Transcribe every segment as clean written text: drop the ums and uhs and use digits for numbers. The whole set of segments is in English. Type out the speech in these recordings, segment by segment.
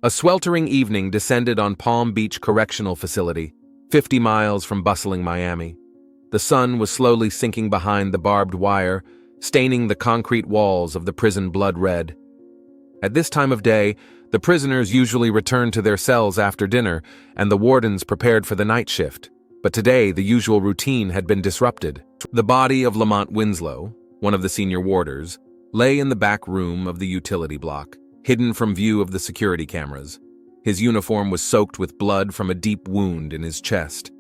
A sweltering evening descended on Palm Beach Correctional Facility, 50 miles from bustling Miami. The sun was slowly sinking behind the barbed wire, staining the concrete walls of the prison blood red. At this time of day, the prisoners usually returned to their cells after dinner, and the wardens prepared for the night shift. But today, the usual routine had been disrupted. The body of Lamont Winslow, one of the senior warders, lay in the back room of the utility block, hidden from view of the security cameras. His uniform was soaked with blood from a deep wound in his chest.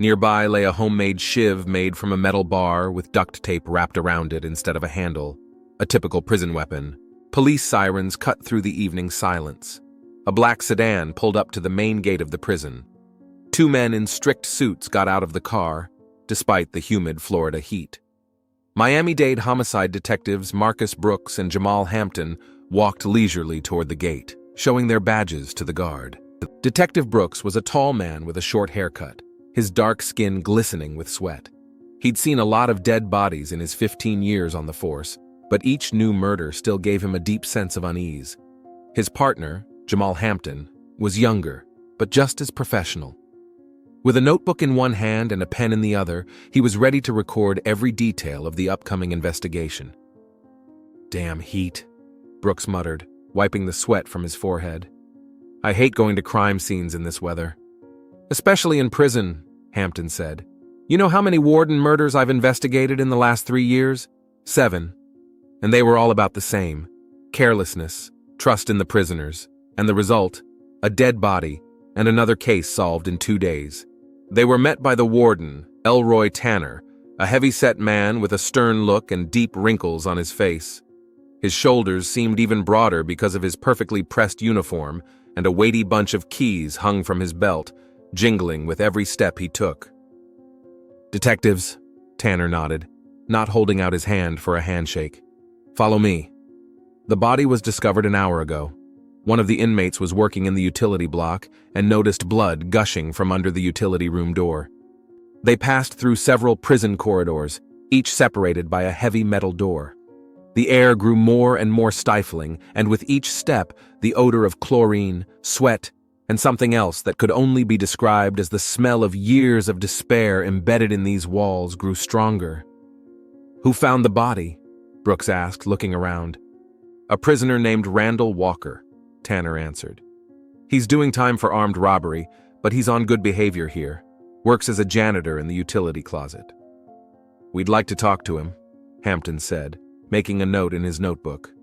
Nearby lay a homemade shiv made from a metal bar with duct tape wrapped around it instead of a handle, a typical prison weapon. Police sirens cut through the evening silence. A black sedan pulled up to the main gate of the prison. Two men in strict suits got out of the car, despite the humid Florida heat. Miami-Dade homicide detectives Marcus Brooks and Jamal Hampton walked leisurely toward the gate, showing their badges to the guard. Detective Brooks was a tall man with a short haircut, his dark skin glistening with sweat. He'd seen a lot of dead bodies in his 15 years on the force, but each new murder still gave him a deep sense of unease. His partner, Jamal Hampton, was younger, but just as professional. With a notebook in one hand and a pen in the other, he was ready to record every detail of the upcoming investigation. "Damn heat," Brooks muttered, wiping the sweat from his forehead. "I hate going to crime scenes in this weather." "Especially in prison," Hampton said. "You know how many warden murders I've investigated in the last 3 years? 7. And they were all about the same. Carelessness, trust in the prisoners, and the result, a dead body, and another case solved in 2 days. They were met by the warden, Elroy Tanner, a heavy-set man with a stern look and deep wrinkles on his face. His shoulders seemed even broader because of his perfectly pressed uniform, and a weighty bunch of keys hung from his belt, jingling with every step he took. "Detectives," Tanner nodded, not holding out his hand for a handshake. "Follow me." The body was discovered an hour ago. One of the inmates was working in the utility block and noticed blood gushing from under the utility room door. They passed through several prison corridors, each separated by a heavy metal door. The air grew more and more stifling, and with each step, the odor of chlorine, sweat, and something else that could only be described as the smell of years of despair embedded in these walls grew stronger. "Who found the body?" Brooks asked, looking around. "A prisoner named Randall Walker," Tanner answered. "He's doing time for armed robbery, but he's on good behavior here. Works as a janitor in the utility closet." "We'd like to talk to him," Hampton said, making a note in his notebook.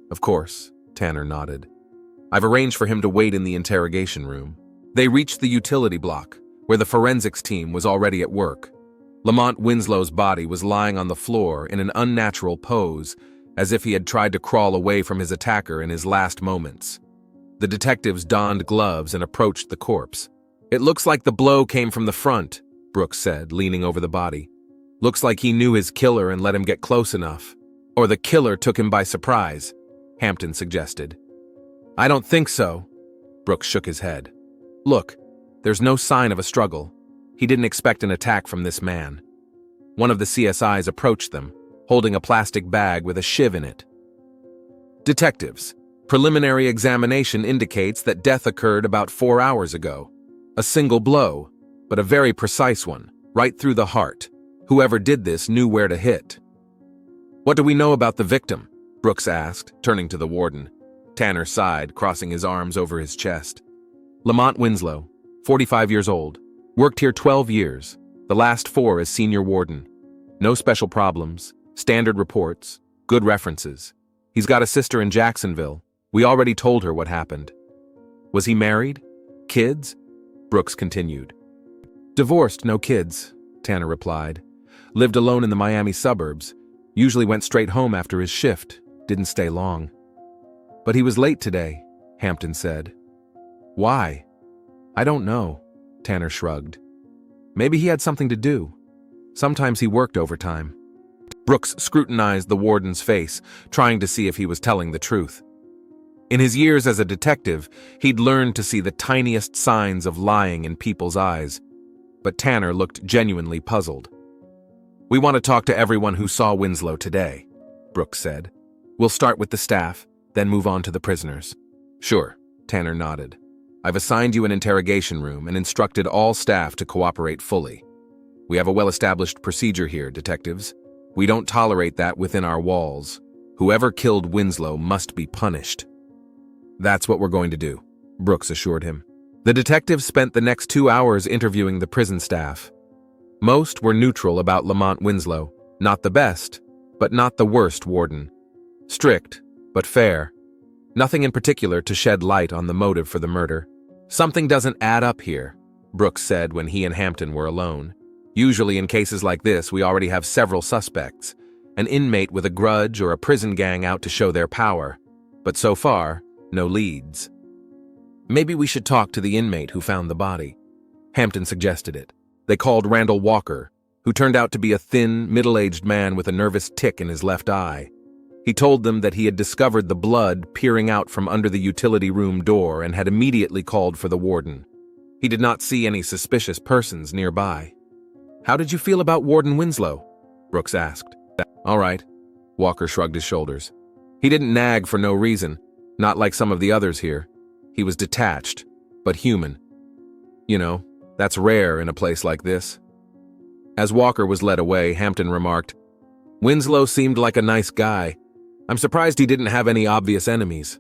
"Of course," Tanner nodded. "I've arranged for him to wait in the interrogation room." They reached the utility block, where the forensics team was already at work. Lamont Winslow's body was lying on the floor in an unnatural pose, as if he had tried to crawl away from his attacker in his last moments. The detectives donned gloves and approached the corpse. "It looks like the blow came from the front," Brooks said, leaning over the body. "Looks like he knew his killer and let him get close enough. Or the killer took him by surprise," Hampton suggested. "I don't think so." Brooks shook his head. "Look, there's no sign of a struggle. He didn't expect an attack from this man." One of the CSIs approached them, holding a plastic bag with a shiv in it. "Detectives, preliminary examination indicates that death occurred about 4 hours ago. A single blow, but a very precise one, right through the heart. Whoever did this knew where to hit." "What do we know about the victim?" Brooks asked, turning to the warden. Tanner sighed, crossing his arms over his chest. "Lamont Winslow, 45 years old. Worked here 12 years, the last 4 as senior warden. No special problems, standard reports, good references. He's got a sister in Jacksonville. We already told her what happened." "Was he married? Kids?" Brooks continued. "Divorced, no kids," Tanner replied. "Lived alone in the Miami suburbs. Usually went straight home after his shift. Didn't stay long." "But he was late today," Hampton said. "Why?" "I don't know," Tanner shrugged. "Maybe he had something to do. Sometimes he worked overtime." Brooks scrutinized the warden's face, trying to see if he was telling the truth. In his years as a detective, he'd learned to see the tiniest signs of lying in people's eyes. But Tanner looked genuinely puzzled. "We want to talk to everyone who saw Winslow today," Brooks said. "We'll start with the staff, then move on to the prisoners." "Sure," Tanner nodded. I've assigned you an interrogation room and instructed all staff to cooperate fully. We have a well-established procedure here, detectives. We don't tolerate that within our walls. Whoever killed Winslow must be punished. That's what we're going to do, Brooks assured him. The detectives spent the next 2 hours interviewing the prison staff. Most were neutral about Lamont Winslow. Not the best, but not the worst warden. Strict, but fair. Nothing in particular to shed light on the motive for the murder. Something doesn't add up here, Brooks said when he and Hampton were alone. Usually in cases like this, we already have several suspects. An inmate with a grudge or a prison gang out to show their power. But so far, no leads. Maybe we should talk to the inmate who found the body. Hampton suggested it. They called Randall Walker, who turned out to be a thin, middle-aged man with a nervous tic in his left eye. He told them that he had discovered the blood peering out from under the utility room door and had immediately called for the warden. He did not see any suspicious persons nearby. How did you feel about Warden Winslow? Brooks asked. All right. Walker shrugged his shoulders. He didn't nag for no reason, not like some of the others here. He was detached, but human. You know, that's rare in a place like this. As Walker was led away, Hampton remarked, Winslow seemed like a nice guy. I'm surprised he didn't have any obvious enemies.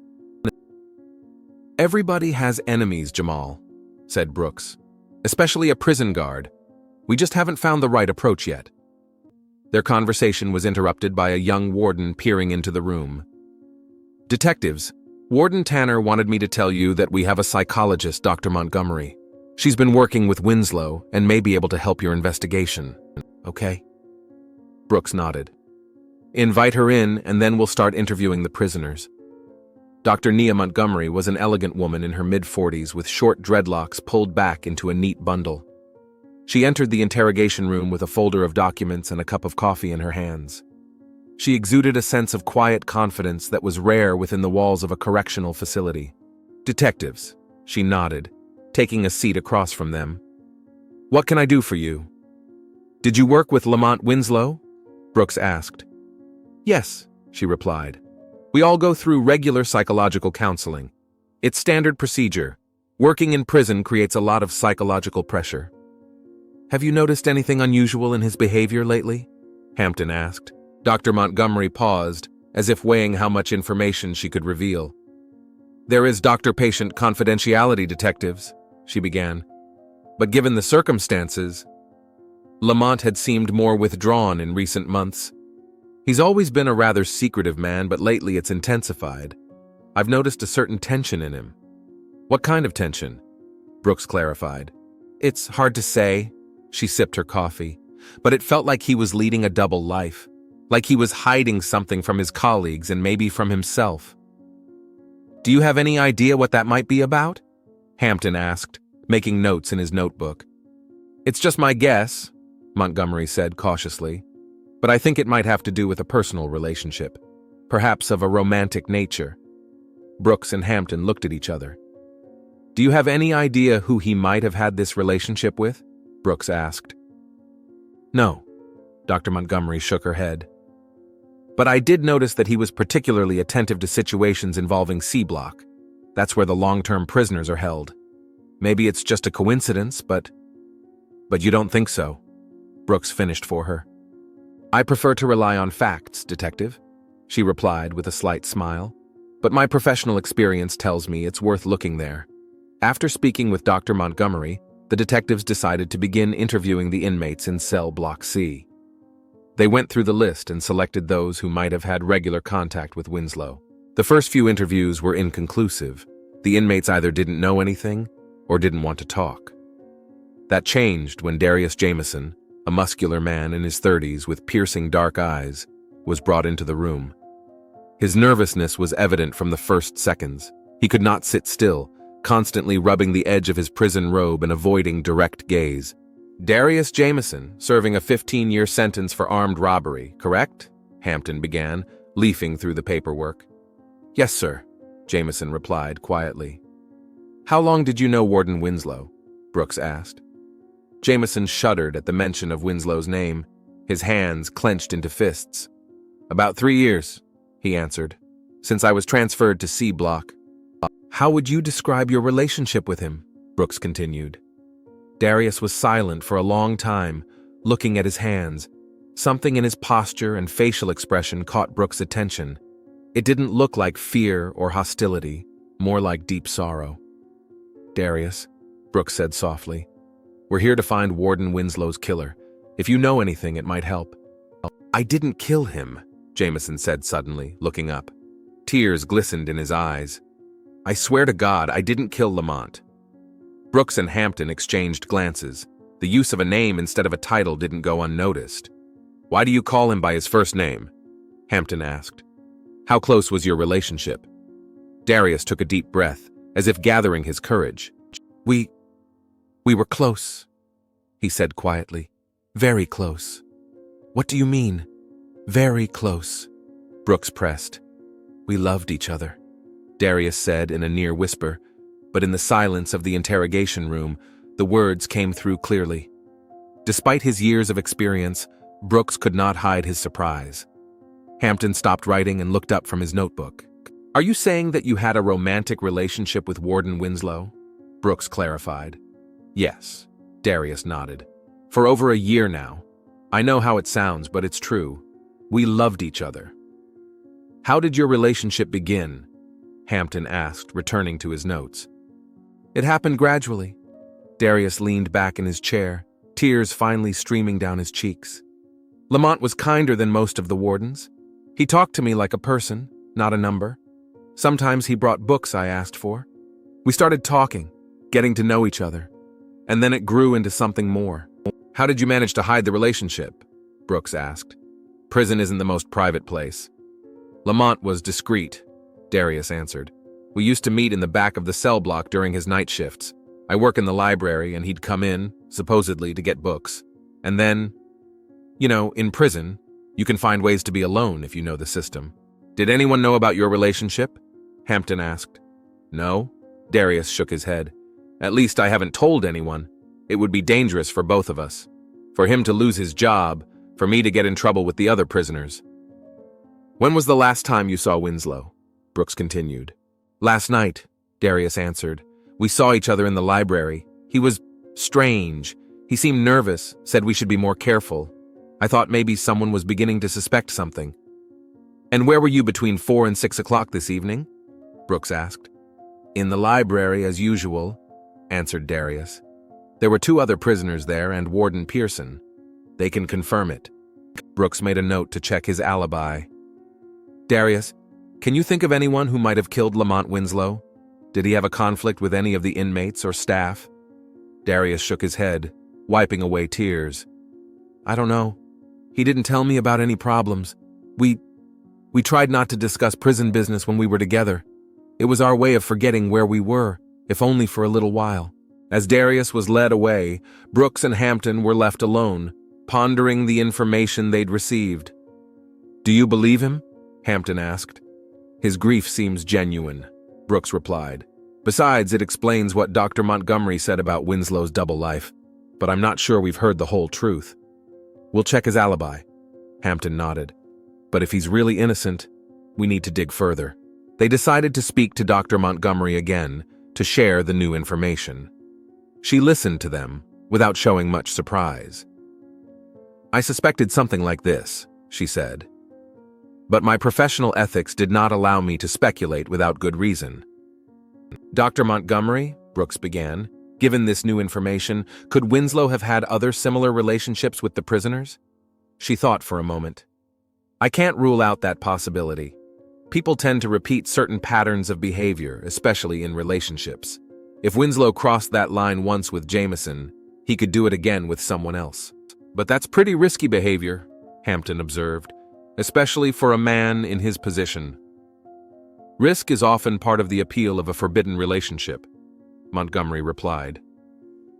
Everybody has enemies, Jamal, said Brooks, especially a prison guard. We just haven't found the right approach yet. Their conversation was interrupted by a young warden peering into the room. Detectives, Warden Tanner wanted me to tell you that we have a psychologist, Dr. Montgomery. She's been working with Winslow and may be able to help your investigation. Okay? Brooks nodded. Invite her in, and then we'll start interviewing the prisoners. Dr. Nia Montgomery was an elegant woman in her mid-40s with short dreadlocks pulled back into a neat bundle. She entered the interrogation room with a folder of documents and a cup of coffee in her hands. She exuded a sense of quiet confidence that was rare within the walls of a correctional facility. Detectives, she nodded, taking a seat across from them. What can I do for you? Did you work with Lamont Winslow? Brooks asked. Yes, she replied. We all go through regular psychological counseling. It's standard procedure. Working in prison creates a lot of psychological pressure. Have you noticed anything unusual in his behavior lately? Hampton asked. Dr. Montgomery paused, as if weighing how much information she could reveal. There is doctor-patient confidentiality, detectives, she began. But given the circumstances, Lamont had seemed more withdrawn in recent months. He's always been a rather secretive man, but lately it's intensified. I've noticed a certain tension in him. What kind of tension? Brooks clarified. It's hard to say. She sipped her coffee, but it felt like he was leading a double life, like he was hiding something from his colleagues and maybe from himself. Do you have any idea what that might be about? Hampton asked, making notes in his notebook. It's just my guess, Montgomery said cautiously, but I think it might have to do with a personal relationship, perhaps of a romantic nature. Brooks and Hampton looked at each other. Do you have any idea who he might have had this relationship with? Brooks asked. No, Dr. Montgomery shook her head. But I did notice that he was particularly attentive to situations involving C Block. That's where the long-term prisoners are held. Maybe it's just a coincidence, but you don't think so? Brooks finished for her. I prefer to rely on facts, detective, she replied with a slight smile. But my professional experience tells me it's worth looking there. After speaking with Dr. Montgomery, the detectives decided to begin interviewing the inmates in cell Block C. They went through the list and selected those who might have had regular contact with Winslow. The first few interviews were inconclusive. The inmates either didn't know anything or didn't want to talk. That changed when Darius Jameson, a muscular man in his 30s with piercing dark eyes, was brought into the room. His nervousness was evident from the first seconds. He could not sit still, constantly rubbing the edge of his prison robe and avoiding direct gaze. Darius Jameson, serving a 15-year sentence for armed robbery, correct? Hampton began, leafing through the paperwork. Yes, sir, Jameson replied quietly. How long did you know Warden Winslow? Brooks asked. Jameson shuddered at the mention of Winslow's name, his hands clenched into fists. About 3 years, he answered, since I was transferred to C Block. How would you describe your relationship with him? Brooks continued. Darius was silent for a long time, looking at his hands. Something in his posture and facial expression caught Brooks' attention. It didn't look like fear or hostility, more like deep sorrow. Darius, Brooks said softly, we're here to find Warden Winslow's killer. If you know anything, it might help. I didn't kill him, Jameson said suddenly, looking up. Tears glistened in his eyes. I swear to God, I didn't kill Lamont. Brooks and Hampton exchanged glances. The use of a name instead of a title didn't go unnoticed. Why do you call him by his first name? Hampton asked. How close was your relationship? Darius took a deep breath, as if gathering his courage. We were close, he said quietly. Very close. What do you mean? Very close, Brooks pressed. We loved each other, Darius said in a near whisper, but in the silence of the interrogation room, the words came through clearly. Despite his years of experience, Brooks could not hide his surprise. Hampton stopped writing and looked up from his notebook. Are you saying that you had a romantic relationship with Warden Winslow? Brooks clarified. Yes, Darius nodded. For over a year now. I know how it sounds, but it's true. We loved each other. How did your relationship begin? Hampton asked, returning to his notes. It happened gradually. Darius leaned back in his chair, tears finally streaming down his cheeks. Lamont was kinder than most of the wardens. He talked to me like a person, not a number. Sometimes he brought books I asked for. We started talking, getting to know each other, and then it grew into something more. How did you manage to hide the relationship? Brooks asked. Prison isn't the most private place. Lamont was discreet, Darius answered. We used to meet in the back of the cell block during his night shifts. I work in the library and he'd come in, supposedly to get books. And then, in prison, you can find ways to be alone if you know the system. Did anyone know about your relationship? Hampton asked. No, Darius shook his head. At least I haven't told anyone. It would be dangerous for both of us. For him to lose his job, for me to get in trouble with the other prisoners. When was the last time you saw Winslow? Brooks continued. Last night, Darius answered. We saw each other in the library. He was strange. He seemed nervous, said we should be more careful. I thought maybe someone was beginning to suspect something. And where were you between 4 and 6 o'clock this evening? Brooks asked. In the library, as usual, answered Darius. There were 2 other prisoners there and Warden Pearson. They can confirm it. Brooks made a note to check his alibi. Darius, can you think of anyone who might have killed Lamont Winslow? Did he have a conflict with any of the inmates or staff? Darius shook his head, wiping away tears. I don't know. He didn't tell me about any problems. We tried not to discuss prison business when we were together. It was our way of forgetting where we were, if only for a little while. As Darius was led away, Brooks and Hampton were left alone, pondering the information they'd received. Do you believe him? Hampton asked. His grief seems genuine, Brooks replied. Besides, it explains what Dr. Montgomery said about Winslow's double life, but I'm not sure we've heard the whole truth. We'll check his alibi. Hampton nodded. But if he's really innocent, we need to dig further. They decided to speak to Dr. Montgomery again to share the new information. She listened to them without showing much surprise. I suspected something like this, she said. But my professional ethics did not allow me to speculate without good reason. Dr. Montgomery, Brooks began, given this new information, could Winslow have had other similar relationships with the prisoners? She thought for a moment. I can't rule out that possibility. People tend to repeat certain patterns of behavior, especially in relationships. If Winslow crossed that line once with Jameson, he could do it again with someone else. But that's pretty risky behavior, Hampton observed, especially for a man in his position. Risk is often part of the appeal of a forbidden relationship, Montgomery replied.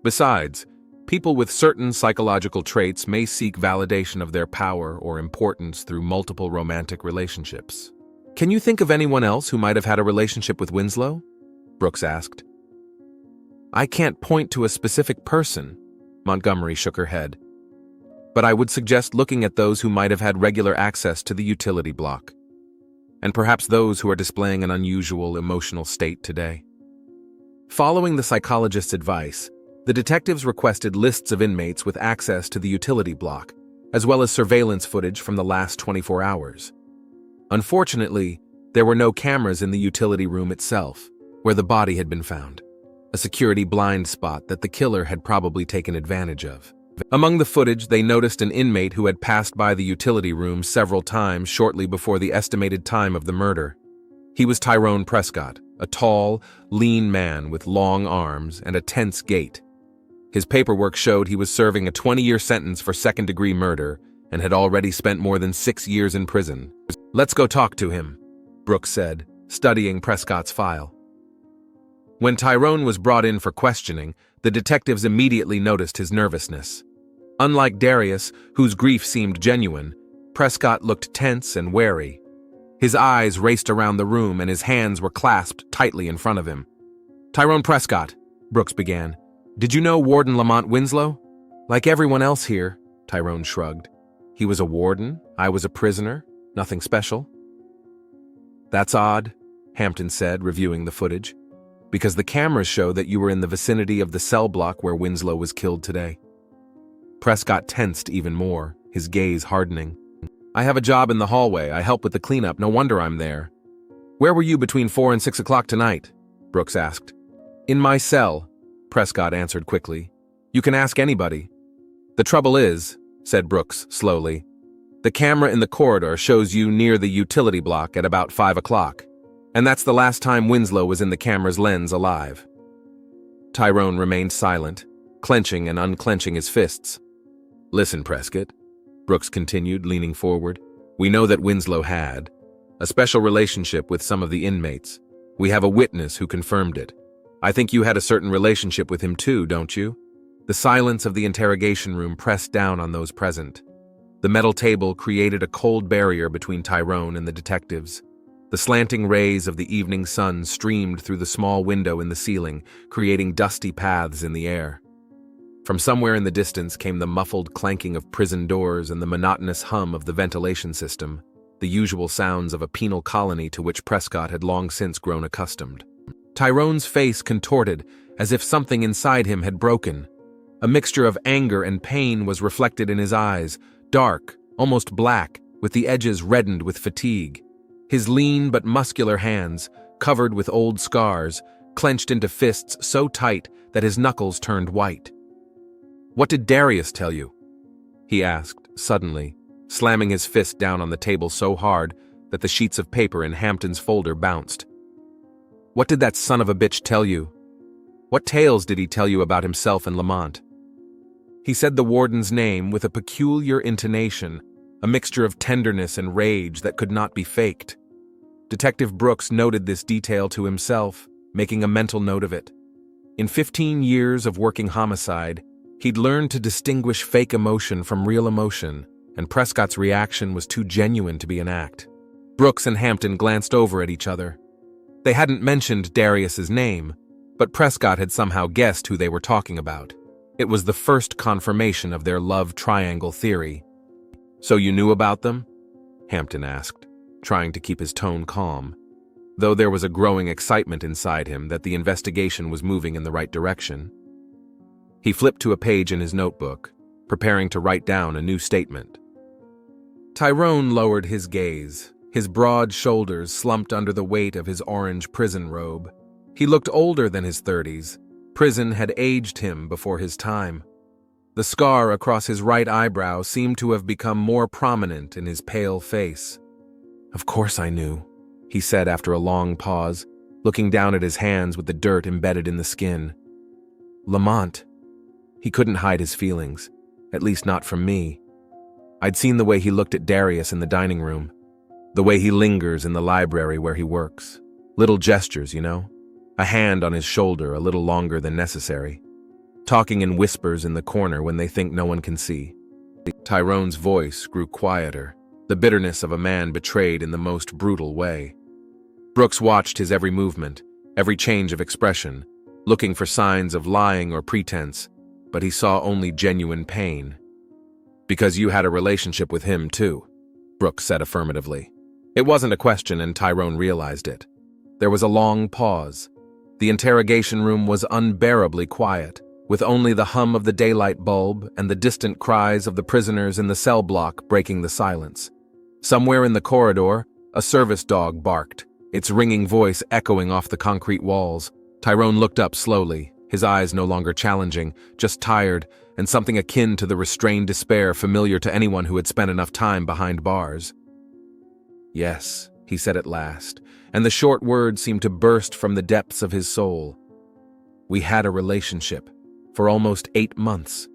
Besides, people with certain psychological traits may seek validation of their power or importance through multiple romantic relationships. Can you think of anyone else who might have had a relationship with Winslow? Brooks asked. I can't point to a specific person, Montgomery shook her head. But I would suggest looking at those who might have had regular access to the utility block. and perhaps those who are displaying an unusual emotional state today. Following the psychologist's advice, the detectives requested lists of inmates with access to the utility block, as well as surveillance footage from the last 24 hours. Unfortunately, there were no cameras in the utility room itself, where the body had been found, a security blind spot that the killer had probably taken advantage of. Among the footage, they noticed an inmate who had passed by the utility room several times shortly before the estimated time of the murder. He was Tyrone Prescott, a tall, lean man with long arms and a tense gait. His paperwork showed he was serving a 20-year sentence for second-degree murder and had already spent more than 6 years in prison. "Let's go talk to him," Brooks said, studying Prescott's file. When Tyrone was brought in for questioning, the detectives immediately noticed his nervousness. Unlike Darius, whose grief seemed genuine, Prescott looked tense and wary. His eyes raced around the room and his hands were clasped tightly in front of him. "Tyrone Prescott," Brooks began, "did you know Warden Lamont Winslow?" "Like everyone else here," Tyrone shrugged. "He was a warden, I was a prisoner, nothing special." "That's odd," Hampton said, reviewing the footage, "because the cameras show that you were in the vicinity of the cell block where Winslow was killed today." Prescott tensed even more, his gaze hardening. "I have a job in the hallway. I help with the cleanup. No wonder I'm there." "Where were you between 4 and 6 o'clock tonight?" Brooks asked. "In my cell," Prescott answered quickly. "You can ask anybody." "The trouble is," said Brooks slowly, "the camera in the corridor shows you near the utility block at about 5 o'clock, and that's the last time Winslow was in the camera's lens alive." Tyrone remained silent, clenching and unclenching his fists. "Listen, Prescott," Brooks continued, leaning forward. "We know that Winslow had a special relationship with some of the inmates. We have a witness who confirmed it. I think you had a certain relationship with him too, don't you?" The silence of the interrogation room pressed down on those present. The metal table created a cold barrier between Tyrone and the detectives. The slanting rays of the evening sun streamed through the small window in the ceiling, creating dusty paths in the air. From somewhere in the distance came the muffled clanking of prison doors and the monotonous hum of the ventilation system, the usual sounds of a penal colony to which Prescott had long since grown accustomed. Tyrone's face contorted, as if something inside him had broken. A mixture of anger and pain was reflected in his eyes, dark, almost black, with the edges reddened with fatigue. His lean but muscular hands, covered with old scars, clenched into fists so tight that his knuckles turned white. "What did Darius tell you?" he asked, suddenly, slamming his fist down on the table so hard that the sheets of paper in Hampton's folder bounced. "What did that son of a bitch tell you? What tales did he tell you about himself and Lamont?" He said the warden's name with a peculiar intonation, a mixture of tenderness and rage that could not be faked. Detective Brooks noted this detail to himself, making a mental note of it. In 15 years of working homicide, he'd learned to distinguish fake emotion from real emotion, and Prescott's reaction was too genuine to be an act. Brooks and Hampton glanced over at each other. They hadn't mentioned Darius's name, but Prescott had somehow guessed who they were talking about. It was the first confirmation of their love triangle theory. "So you knew about them?" Hampton asked, trying to keep his tone calm, though there was a growing excitement inside him that the investigation was moving in the right direction. He flipped to a page in his notebook, preparing to write down a new statement. Tyrone lowered his gaze, his broad shoulders slumped under the weight of his orange prison robe. He looked older than his 30s. Prison had aged him before his time. The scar across his right eyebrow seemed to have become more prominent in his pale face. "Of course I knew," he said after a long pause, looking down at his hands with the dirt embedded in the skin. "Lamont." He couldn't hide his feelings, at least not from me. I'd seen the way he looked at Darius in the dining room, the way he lingers in the library where he works. Little gestures, you know? A hand on his shoulder a little longer than necessary. Talking in whispers in the corner when they think no one can see. Tyrone's voice grew quieter, the bitterness of a man betrayed in the most brutal way. Brooks watched his every movement, every change of expression, looking for signs of lying or pretense, but he saw only genuine pain. "Because you had a relationship with him, too," Brooks said affirmatively. It wasn't a question, and Tyrone realized it. There was a long pause. The interrogation room was unbearably quiet, with only the hum of the daylight bulb and the distant cries of the prisoners in the cell block breaking the silence. Somewhere in the corridor, a service dog barked, its ringing voice echoing off the concrete walls. Tyrone looked up slowly, his eyes no longer challenging, just tired, and something akin to the restrained despair familiar to anyone who had spent enough time behind bars. "Yes," he said at last, and the short word seemed to burst from the depths of his soul. "We had a relationship, for almost 8 months."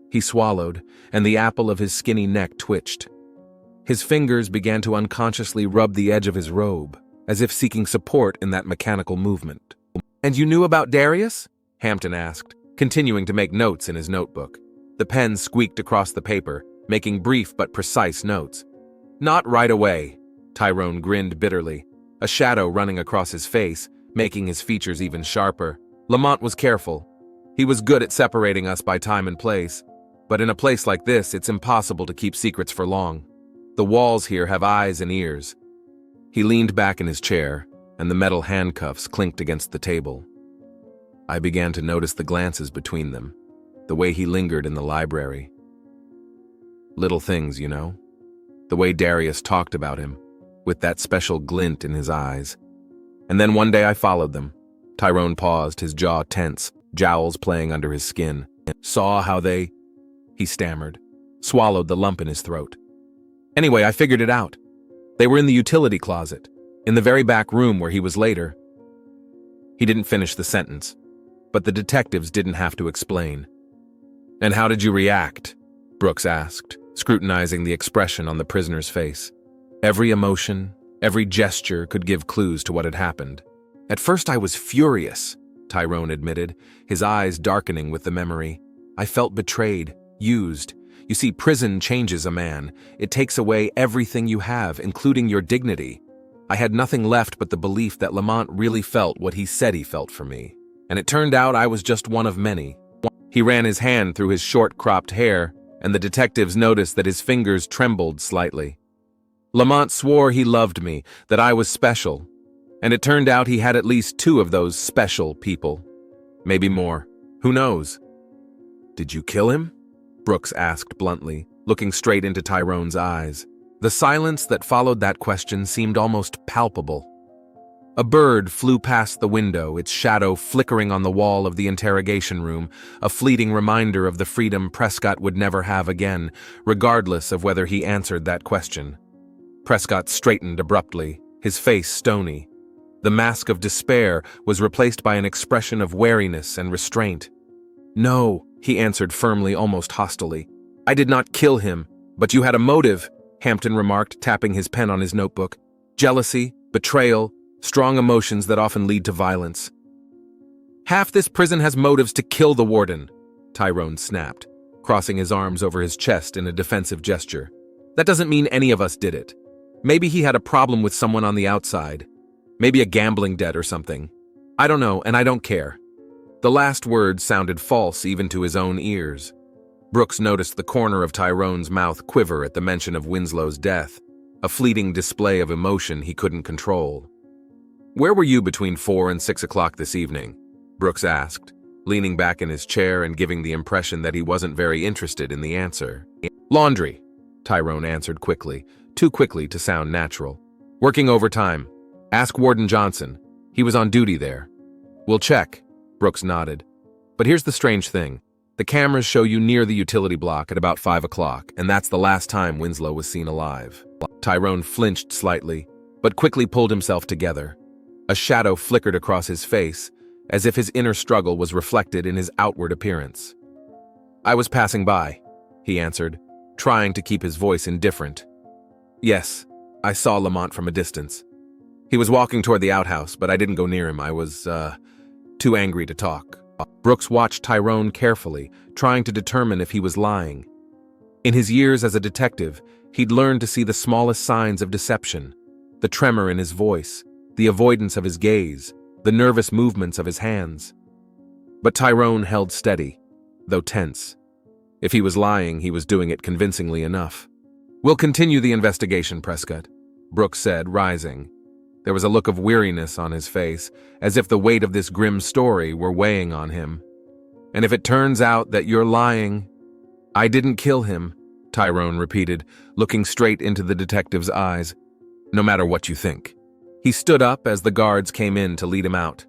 He swallowed, and the apple of his skinny neck twitched. His fingers began to unconsciously rub the edge of his robe, as if seeking support in that mechanical movement. "And you knew about Darius?" Hampton asked, continuing to make notes in his notebook. The pen squeaked across the paper, making brief but precise notes. "Not right away," Tyrone grinned bitterly, a shadow running across his face, making his features even sharper. "Lamont was careful. He was good at separating us by time and place. But in a place like this, it's impossible to keep secrets for long. The walls here have eyes and ears." He leaned back in his chair, and the metal handcuffs clinked against the table. I began to notice the glances between them, the way he lingered in the library. Little things, you know? The way Darius talked about him, with that special glint in his eyes. And then one day I followed them. Tyrone paused, his jaw tense, jowls playing under his skin. "Saw how they—" he stammered, swallowed the lump in his throat. "Anyway, I figured it out. They were in the utility closet, in the very back room where he was later." He didn't finish the sentence, but the detectives didn't have to explain. "And how did you react?" Brooks asked, scrutinizing the expression on the prisoner's face. Every emotion, every gesture could give clues to what had happened. "At first I was furious," Tyrone admitted, his eyes darkening with the memory. "I felt betrayed, used. You see, prison changes a man. It takes away everything you have, including your dignity. I had nothing left but the belief that Lamont really felt what he said he felt for me. And it turned out I was just one of many." He ran his hand through his short-cropped hair, and the detectives noticed that his fingers trembled slightly. "Lamont swore he loved me, that I was special. And it turned out he had at least 2 of those special people. Maybe more. Who knows?" "Did you kill him?" Brooks asked bluntly, looking straight into Tyrone's eyes. The silence that followed that question seemed almost palpable. A bird flew past the window, its shadow flickering on the wall of the interrogation room, a fleeting reminder of the freedom Prescott would never have again, regardless of whether he answered that question. Prescott straightened abruptly, his face stony. The mask of despair was replaced by an expression of wariness and restraint. "No," he answered firmly, almost hostilely. "I did not kill him, but you had a motive," Hampton remarked, tapping his pen on his notebook. "Jealousy, betrayal, strong emotions that often lead to violence." "Half this prison has motives to kill the warden," Tyrone snapped, crossing his arms over his chest in a defensive gesture. "That doesn't mean any of us did it. Maybe he had a problem with someone on the outside. Maybe a gambling debt or something. I don't know, and I don't care." The last word sounded false even to his own ears. Brooks noticed the corner of Tyrone's mouth quiver at the mention of Winslow's death, a fleeting display of emotion he couldn't control. "Where were you between 4 and 6 o'clock this evening?" Brooks asked, leaning back in his chair and giving the impression that he wasn't very interested in the answer. "Laundry," Tyrone answered quickly, too quickly to sound natural. "Working overtime. Ask Warden Johnson. He was on duty there." "We'll check," Brooks nodded. "But here's the strange thing. The cameras show you near the utility block at about 5 o'clock, and that's the last time Winslow was seen alive." Tyrone flinched slightly, but quickly pulled himself together. A shadow flickered across his face, as if his inner struggle was reflected in his outward appearance. "I was passing by," he answered, trying to keep his voice indifferent. "Yes, I saw Lamont from a distance. He was walking toward the outhouse, but I didn't go near him. I was, too angry to talk." Brooks watched Tyrone carefully, trying to determine if he was lying. In his years as a detective, he'd learned to see the smallest signs of deception, the tremor in his voice, the avoidance of his gaze, the nervous movements of his hands. But Tyrone held steady, though tense. If he was lying, he was doing it convincingly enough. "We'll continue the investigation, Prescott. Brooks said, rising. There was a look of weariness on his face, as if the weight of this grim story were weighing on him. "And if it turns out that you're lying—" "I didn't kill him," Tyrone repeated, looking straight into the detective's eyes. "No matter what you think." He stood up as the guards came in to lead him out.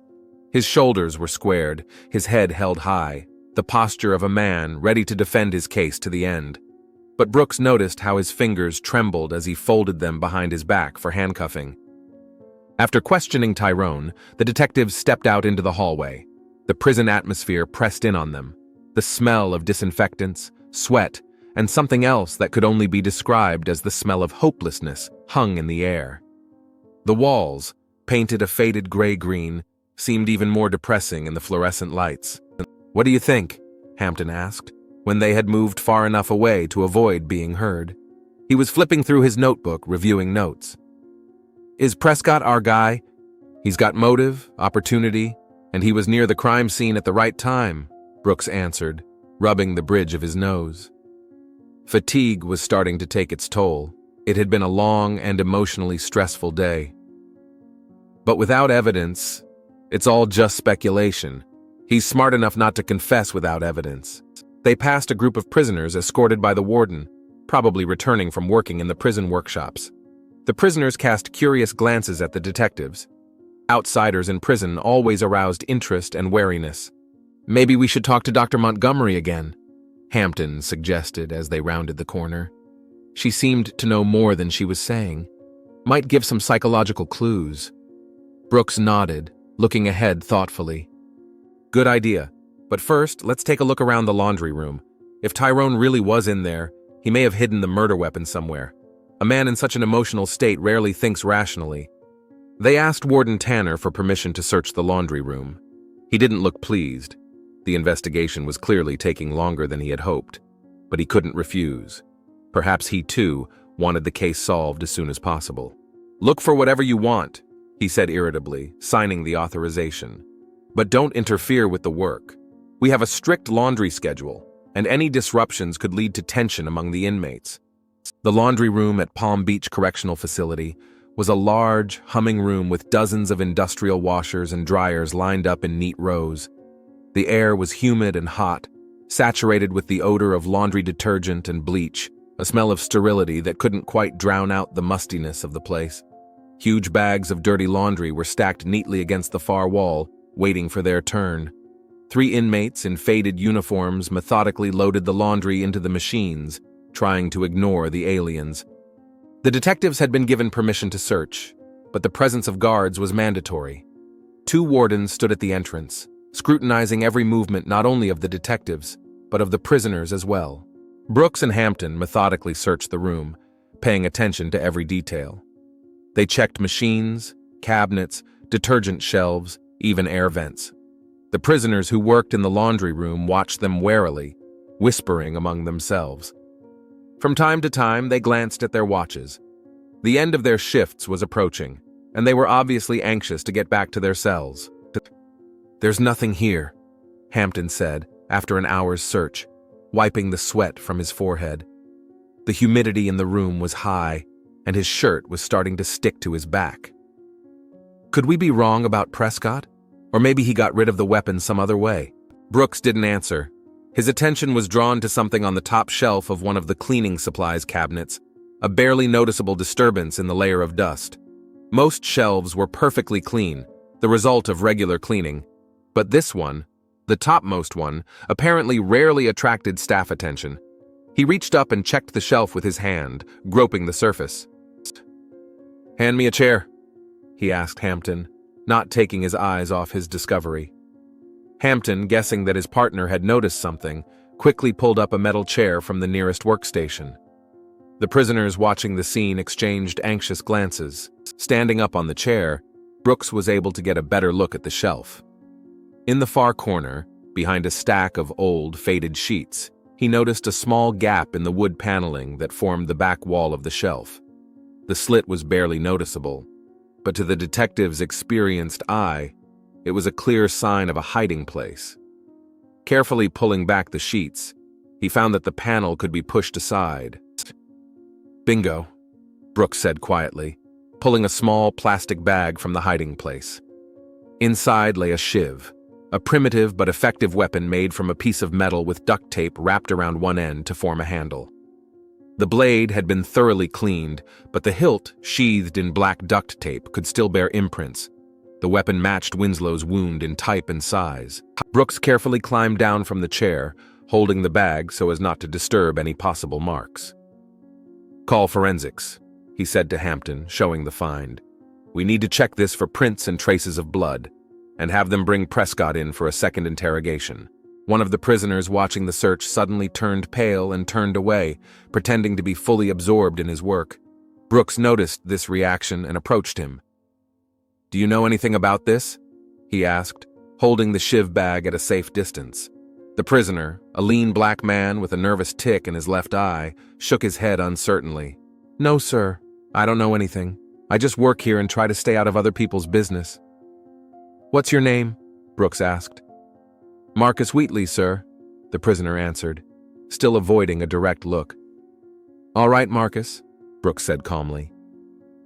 His shoulders were squared, his head held high, the posture of a man ready to defend his case to the end. But Brooks noticed how his fingers trembled as he folded them behind his back for handcuffing. After questioning Tyrone, the detectives stepped out into the hallway. The prison atmosphere pressed in on them. The smell of disinfectants, sweat, and something else that could only be described as the smell of hopelessness hung in the air. The walls, painted a faded gray-green, seemed even more depressing in the fluorescent lights. "What do you think?" Hampton asked, when they had moved far enough away to avoid being heard. He was flipping through his notebook, reviewing notes. "Is Prescott our guy? He's got motive, opportunity, and he was near the crime scene at the right time," Brooks answered, rubbing the bridge of his nose. Fatigue was starting to take its toll. It had been a long and emotionally stressful day. "But without evidence, it's all just speculation. He's smart enough not to confess without evidence." They passed a group of prisoners escorted by the warden, probably returning from working in the prison workshops. The prisoners cast curious glances at the detectives. Outsiders in prison always aroused interest and wariness. "Maybe we should talk to Dr. Montgomery again," Hampton suggested as they rounded the corner. She seemed to know more than she was saying. Might give some psychological clues. Brooks nodded, looking ahead thoughtfully. "Good idea. But first, let's take a look around the laundry room. If Tyrone really was in there, he may have hidden the murder weapon somewhere. A man in such an emotional state rarely thinks rationally." They asked Warden Tanner for permission to search the laundry room. He didn't look pleased. The investigation was clearly taking longer than he had hoped, but he couldn't refuse. Perhaps he, too, wanted the case solved as soon as possible. "Look for whatever you want," he said irritably, signing the authorization. "But don't interfere with the work. We have a strict laundry schedule, and any disruptions could lead to tension among the inmates." The laundry room at Palm Beach Correctional Facility was a large, humming room with dozens of industrial washers and dryers lined up in neat rows. The air was humid and hot, saturated with the odor of laundry detergent and bleach, a smell of sterility that couldn't quite drown out the mustiness of the place. Huge bags of dirty laundry were stacked neatly against the far wall, waiting for their turn. 3 inmates in faded uniforms methodically loaded the laundry into the machines, trying to ignore the aliens. The detectives had been given permission to search, but the presence of guards was mandatory. 2 wardens stood at the entrance, scrutinizing every movement not only of the detectives, but of the prisoners as well. Brooks and Hampton methodically searched the room, paying attention to every detail. They checked machines, cabinets, detergent shelves, even air vents. The prisoners who worked in the laundry room watched them warily, whispering among themselves. From time to time, they glanced at their watches. The end of their shifts was approaching, and they were obviously anxious to get back to their cells. "There's nothing here," Hampton said after an hour's search, wiping the sweat from his forehead. The humidity in the room was high, and his shirt was starting to stick to his back. "Could we be wrong about Prescott? Or maybe he got rid of the weapon some other way?" Brooks didn't answer. His attention was drawn to something on the top shelf of one of the cleaning supplies cabinets, a barely noticeable disturbance in the layer of dust. Most shelves were perfectly clean, the result of regular cleaning. But this one, the topmost one, apparently rarely attracted staff attention. He reached up and checked the shelf with his hand, groping the surface. "Hand me a chair," he asked Hampton, not taking his eyes off his discovery. Hampton, guessing that his partner had noticed something, quickly pulled up a metal chair from the nearest workstation. The prisoners watching the scene exchanged anxious glances. Standing up on the chair, Brooks was able to get a better look at the shelf. In the far corner, behind a stack of old, faded sheets, he noticed a small gap in the wood paneling that formed the back wall of the shelf. The slit was barely noticeable, but to the detective's experienced eye, it was a clear sign of a hiding place. Carefully pulling back the sheets, he found that the panel could be pushed aside. "Bingo," Brooks said quietly, pulling a small plastic bag from the hiding place. Inside lay a shiv, a primitive but effective weapon made from a piece of metal with duct tape wrapped around one end to form a handle. The blade had been thoroughly cleaned, but the hilt, sheathed in black duct tape, could still bear imprints. The weapon matched Winslow's wound in type and size. Brooks carefully climbed down from the chair, holding the bag so as not to disturb any possible marks. "Call forensics," he said to Hampton, showing the find. "We need to check this for prints and traces of blood, and have them bring Prescott in for a second interrogation." One of the prisoners watching the search suddenly turned pale and turned away, pretending to be fully absorbed in his work. Brooks noticed this reaction and approached him. "Do you know anything about this?" he asked, holding the shiv bag at a safe distance. The prisoner, a lean black man with a nervous tic in his left eye, shook his head uncertainly. "No, sir. I don't know anything. I just work here and try to stay out of other people's business." "What's your name?" Brooks asked. "Marcus Wheatley, sir," the prisoner answered, still avoiding a direct look. "All right, Marcus," Brooks said calmly.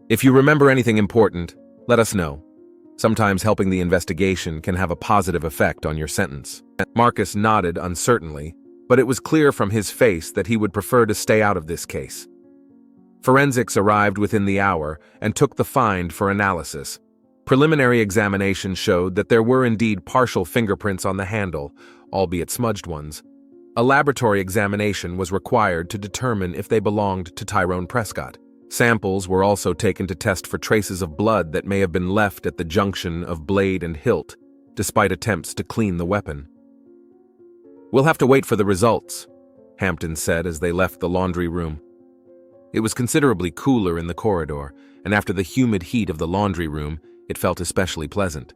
"If you remember anything important, let us know. Sometimes helping the investigation can have a positive effect on your sentence." Marcus nodded uncertainly, but it was clear from his face that he would prefer to stay out of this case. Forensics arrived within the hour and took the find for analysis. Preliminary examination showed that there were indeed partial fingerprints on the handle, albeit smudged ones. A laboratory examination was required to determine if they belonged to Tyrone Prescott. Samples were also taken to test for traces of blood that may have been left at the junction of blade and hilt, despite attempts to clean the weapon. "We'll have to wait for the results," Hampton said as they left the laundry room. It was considerably cooler in the corridor, and after the humid heat of the laundry room, it felt especially pleasant.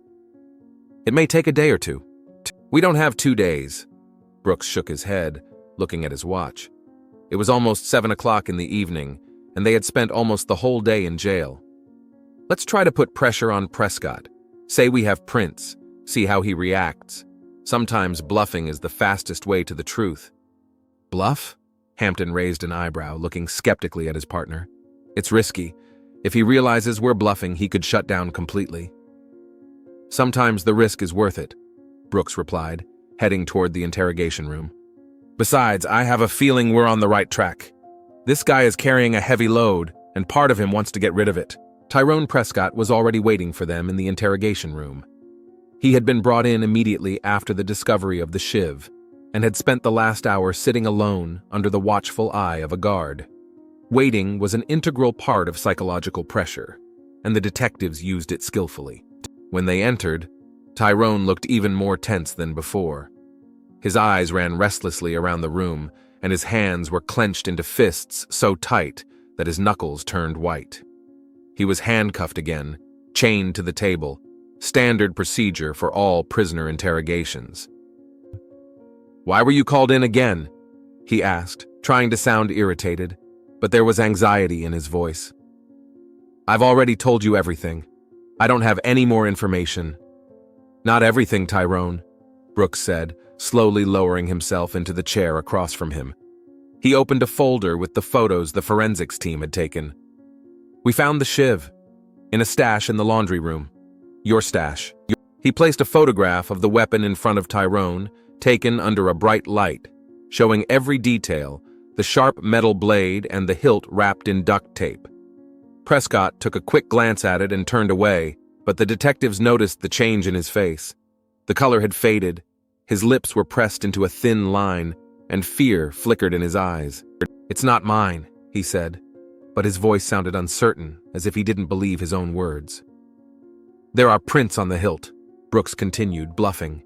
"It may take a day or two." "We don't have 2 days." Brooks shook his head, looking at his watch. It was almost 7 o'clock in the evening, and they had spent almost the whole day in jail. "Let's try to put pressure on Prescott. Say we have prints, see how he reacts. Sometimes bluffing is the fastest way to the truth." "Bluff?" Hampton raised an eyebrow, looking skeptically at his partner. "It's risky. If he realizes we're bluffing, he could shut down completely." "Sometimes the risk is worth it," Brooks replied, heading toward the interrogation room. "Besides, I have a feeling we're on the right track. This guy is carrying a heavy load, and part of him wants to get rid of it." Tyrone Prescott was already waiting for them in the interrogation room. He had been brought in immediately after the discovery of the shiv, and had spent the last hour sitting alone under the watchful eye of a guard. Waiting was an integral part of psychological pressure, and the detectives used it skillfully. When they entered, Tyrone looked even more tense than before. His eyes ran restlessly around the room, and his hands were clenched into fists so tight that his knuckles turned white. He was handcuffed again, chained to the table, standard procedure for all prisoner interrogations. "Why were you called in again?" he asked, trying to sound irritated, but there was anxiety in his voice. "I've already told you everything. I don't have any more information." "Not everything, Tyrone," Brooks said, slowly lowering himself into the chair across from him. He opened a folder with the photos the forensics team had taken. "We found the shiv in a stash in the laundry room. Your stash." He placed a photograph of the weapon in front of Tyrone, taken under a bright light, showing every detail, the sharp metal blade and the hilt wrapped in duct tape. Prescott took a quick glance at it and turned away, but the detectives noticed the change in his face. The color had faded, his lips were pressed into a thin line, and fear flickered in his eyes. "It's not mine," he said, but his voice sounded uncertain, as if he didn't believe his own words. "There are prints on the hilt," Brooks continued, bluffing.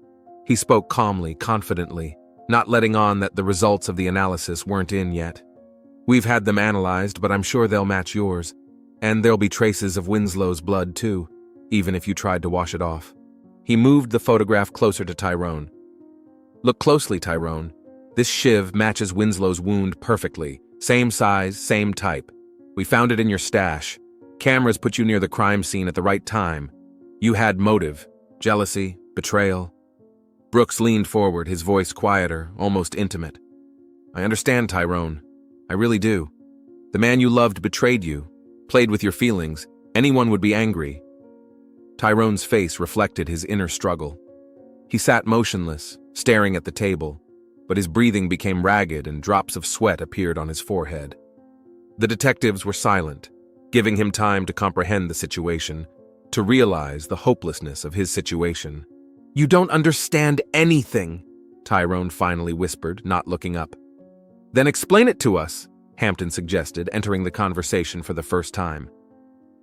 He spoke calmly, confidently, not letting on that the results of the analysis weren't in yet. "We've had them analyzed, but I'm sure they'll match yours. And there'll be traces of Winslow's blood, too, even if you tried to wash it off." He moved the photograph closer to Tyrone. "Look closely, Tyrone. This shiv matches Winslow's wound perfectly. Same size, same type. We found it in your stash. Cameras put you near the crime scene at the right time. You had motive, jealousy, betrayal." Brooks leaned forward, his voice quieter, almost intimate. "I understand, Tyrone. I really do. The man you loved betrayed you, played with your feelings, Anyone would be angry. Tyrone's face reflected his inner struggle. He sat motionless, staring at the table, but his breathing became ragged and drops of sweat appeared on his forehead. The detectives were silent, giving him time to comprehend the situation, to realize the hopelessness of his situation. "You don't understand anything," Tyrone finally whispered, not looking up. "Then explain it to us," Hampton suggested, entering the conversation for the first time.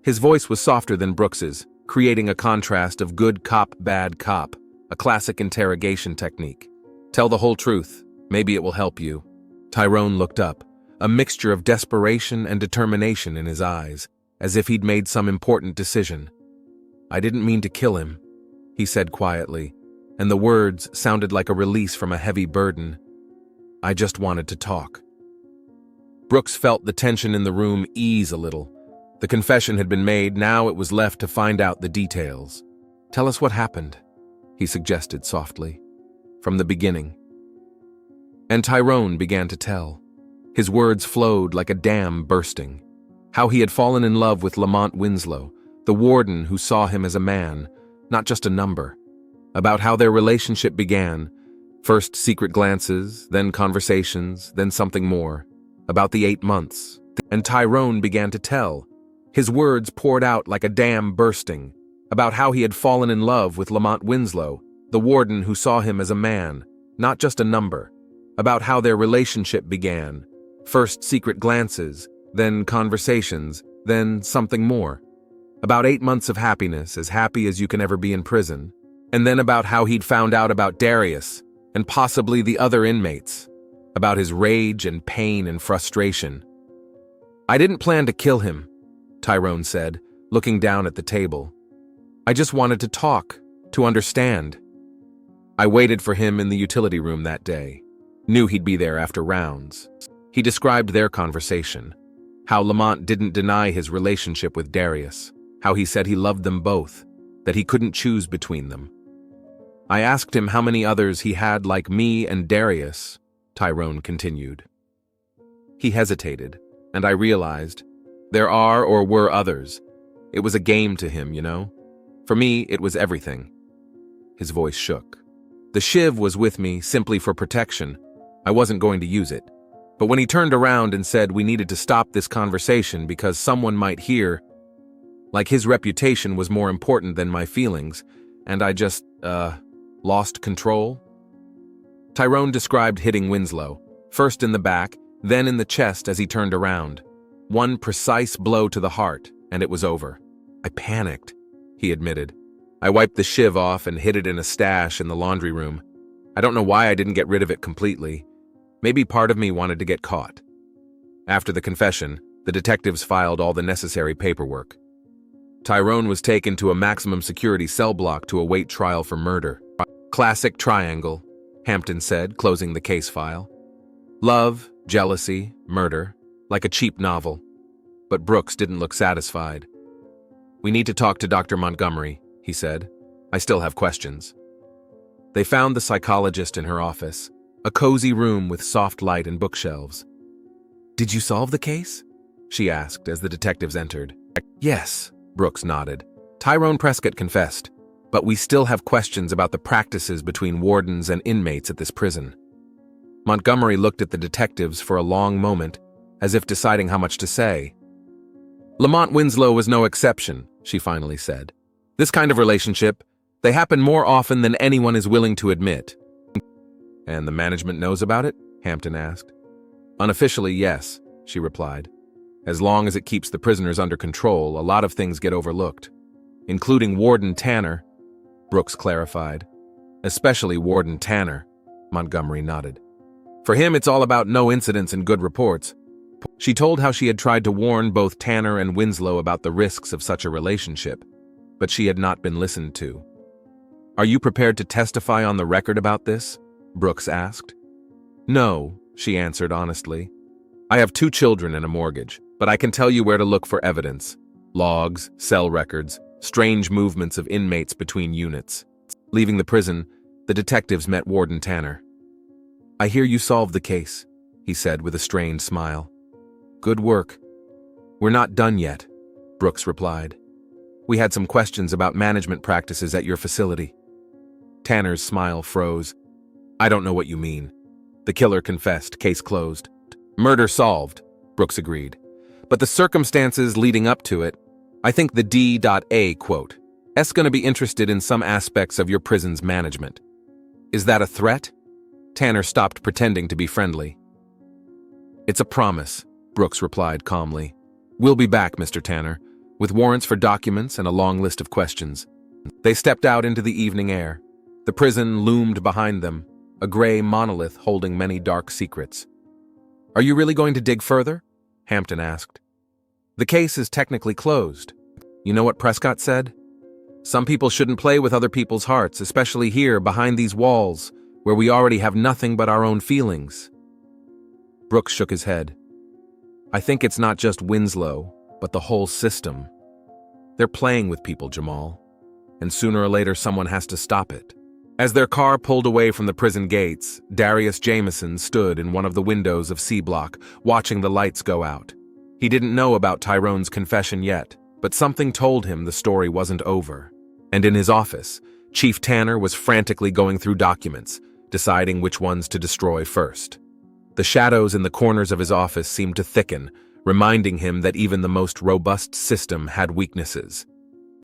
His voice was softer than Brooks's, creating a contrast of good cop, bad cop, a classic interrogation technique. "Tell the whole truth. Maybe it will help you." Tyrone looked up, a mixture of desperation and determination in his eyes, as if he'd made some important decision. "I didn't mean to kill him," he said quietly, and the words sounded like a release from a heavy burden. "I just wanted to talk." Brooks felt the tension in the room ease a little. The confession had been made, now it was left to find out the details. "Tell us what happened," he suggested softly. "From the beginning." And Tyrone began to tell. His words flowed like a dam bursting. How he had fallen in love with Lamont Winslow, the warden who saw him as a man, not just a number. About how their relationship began, first secret glances, then conversations, then something more. About the 8 months. And Tyrone began to tell. His words poured out like a dam bursting. About how he had fallen in love with Lamont Winslow, the warden who saw him as a man, not just a number. About how their relationship began. First secret glances, then conversations, then something more. About 8 months of happiness, as happy as you can ever be in prison. And then about how he'd found out about Darius, and possibly the other inmates. About his rage and pain and frustration. "I didn't plan to kill him," Tyrone said, looking down at the table. "I just wanted to talk, to understand." I waited for him in the utility room that day. Knew he'd be there after rounds. He described their conversation. How Lamont didn't deny his relationship with Darius. How he said he loved them both, that he couldn't choose between them. I asked him how many others he had like me and Darius, Tyrone continued. He hesitated, and I realized, there are or were others. It was a game to him, you know? For me, it was everything. His voice shook. The shiv was with me simply for protection. I wasn't going to use it. But when he turned around and said we needed to stop this conversation because someone might hear, like his reputation was more important than my feelings, and I just, lost control? Tyrone described hitting Winslow, first in the back, then in the chest as he turned around. One precise blow to the heart, and it was over. I panicked, he admitted. I wiped the shiv off and hid it in a stash in the laundry room. I don't know why I didn't get rid of it completely. Maybe part of me wanted to get caught. After the confession, the detectives filed all the necessary paperwork. Tyrone was taken to a maximum security cell block to await trial for murder. Classic triangle, Hampton said, closing the case file. Love, jealousy, murder, like a cheap novel. But Brooks didn't look satisfied. "We need to talk to Dr. Montgomery," he said. "I still have questions." They found the psychologist in her office, a cozy room with soft light and bookshelves. "Did you solve the case?" she asked as the detectives entered. "Yes," Brooks nodded. "Tyrone Prescott confessed, but we still have questions about the practices between wardens and inmates at this prison." Montgomery looked at the detectives for a long moment, as if deciding how much to say. "Lamont Winslow was no exception," she finally said. "This kind of relationship, they happen more often than anyone is willing to admit." "And the management knows about it?" Hampton asked. "Unofficially, yes," she replied. "As long as it keeps the prisoners under control, a lot of things get overlooked. Including Warden Tanner," Brooks clarified. "Especially Warden Tanner," Montgomery nodded. "For him, it's all about no incidents and good reports." She told how she had tried to warn both Tanner and Winslow about the risks of such a relationship, but she had not been listened to. "Are you prepared to testify on the record about this?" Brooks asked. "No," she answered honestly. "I have 2 children and a mortgage, but I can tell you where to look for evidence. Logs, cell records, strange movements of inmates between units." Leaving the prison, the detectives met Warden Tanner. "I hear you solved the case," he said with a strained smile. "Good work." "We're not done yet," Brooks replied. We had some questions about management practices at your facility. Tanner's smile froze. I don't know what you mean. The killer confessed, case closed. Murder solved, Brooks agreed. But the circumstances leading up to it, I think the D.A. quote, "S gonna be interested in some aspects of your prison's management." Is that a threat? Tanner stopped pretending to be friendly. It's a promise, Brooks replied calmly. We'll be back, Mr. Tanner, with warrants for documents and a long list of questions. They stepped out into the evening air. The prison loomed behind them, a gray monolith holding many dark secrets. Are you really going to dig further? Hampton asked. The case is technically closed. You know what Prescott said? Some people shouldn't play with other people's hearts, especially here behind these walls, where we already have nothing but our own feelings. Brooks shook his head. I think it's not just Winslow, but the whole system. They're playing with people, Jamal, and sooner or later someone has to stop it. As their car pulled away from the prison gates, Darius Jameson stood in one of the windows of C Block, watching the lights go out. He didn't know about Tyrone's confession yet, but something told him the story wasn't over. And in his office, Chief Tanner was frantically going through documents, deciding which ones to destroy first. The shadows in the corners of his office seemed to thicken, reminding him that even the most robust system had weaknesses.